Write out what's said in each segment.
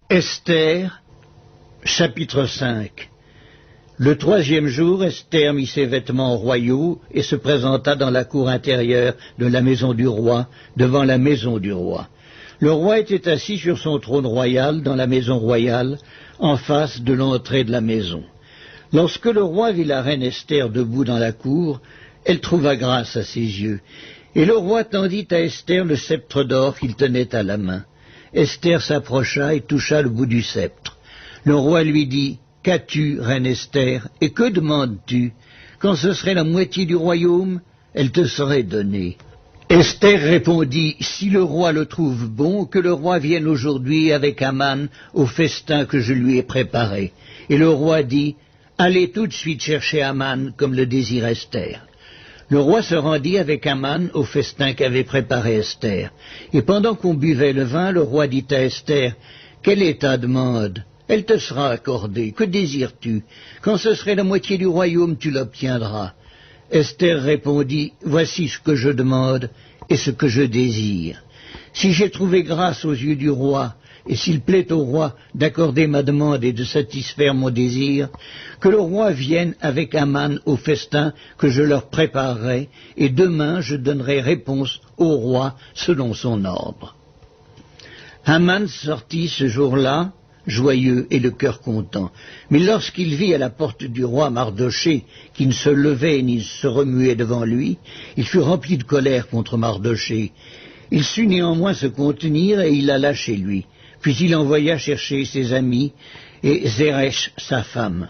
Esther, chapitre 5. Le 3e jour, Esther mit ses vêtements royaux et se présenta dans la cour intérieure de la maison du roi, devant la maison du roi. Le roi était assis sur son trône royal dans la maison royale, en face de l'entrée de la maison. Lorsque le roi vit la reine Esther debout dans la cour, elle trouva grâce à ses yeux. Et le roi tendit à Esther le sceptre d'or qu'il tenait à la main. Esther s'approcha et toucha le bout du sceptre. Le roi lui dit, « Qu'as-tu, reine Esther, et que demandes-tu? Quand ce serait la moitié du royaume, elle te serait donnée. » Esther répondit, « Si le roi le trouve bon, que le roi vienne aujourd'hui avec Haman au festin que je lui ai préparé. » Et le roi dit, « Allez tout de suite chercher Haman comme le désire Esther. » Le roi se rendit avec Haman au festin qu'avait préparé Esther. Et pendant qu'on buvait le vin, le roi dit à Esther, « Quelle est ta demande? Elle te sera accordée. Que désires-tu? Quand ce serait la moitié du royaume, tu l'obtiendras. » Esther répondit, « Voici ce que je demande et ce que je désire. Si j'ai trouvé grâce aux yeux du roi, et s'il plaît au roi d'accorder ma demande et de satisfaire mon désir, que le roi vienne avec Haman au festin que je leur préparerai, et demain je donnerai réponse au roi selon son ordre. » Haman sortit ce jour-là, joyeux et le cœur content. Mais lorsqu'il vit à la porte du roi Mardochée, qui ne se levait ni ne se remuait devant lui, il fut rempli de colère contre Mardochée. Il sut néanmoins se contenir et il alla chez lui. Puis il envoya chercher ses amis et Zeresh, sa femme.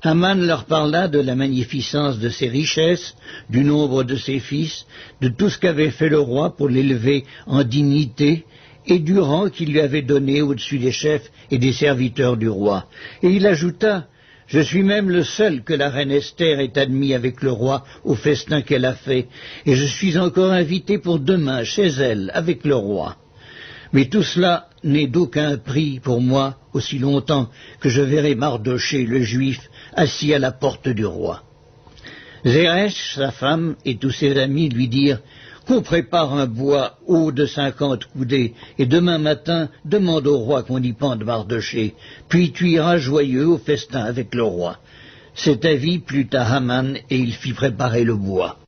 Haman leur parla de la magnificence de ses richesses, du nombre de ses fils, de tout ce qu'avait fait le roi pour l'élever en dignité, et du rang qu'il lui avait donné au-dessus des chefs et des serviteurs du roi. Et il ajouta, « Je suis même le seul que la reine Esther ait admis avec le roi au festin qu'elle a fait, et je suis encore invité pour demain chez elle avec le roi. Mais tout cela n'est d'aucun prix pour moi aussi longtemps que je verrai Mardochée, le juif, assis à la porte du roi. » Zeresh, sa femme, et tous ses amis lui dirent, « Qu'on prépare un bois haut de 50 coudées, et demain matin, demande au roi qu'on y pende Mardochée, puis tu iras joyeux au festin avec le roi. » Cet avis plut à Haman, et il fit préparer le bois.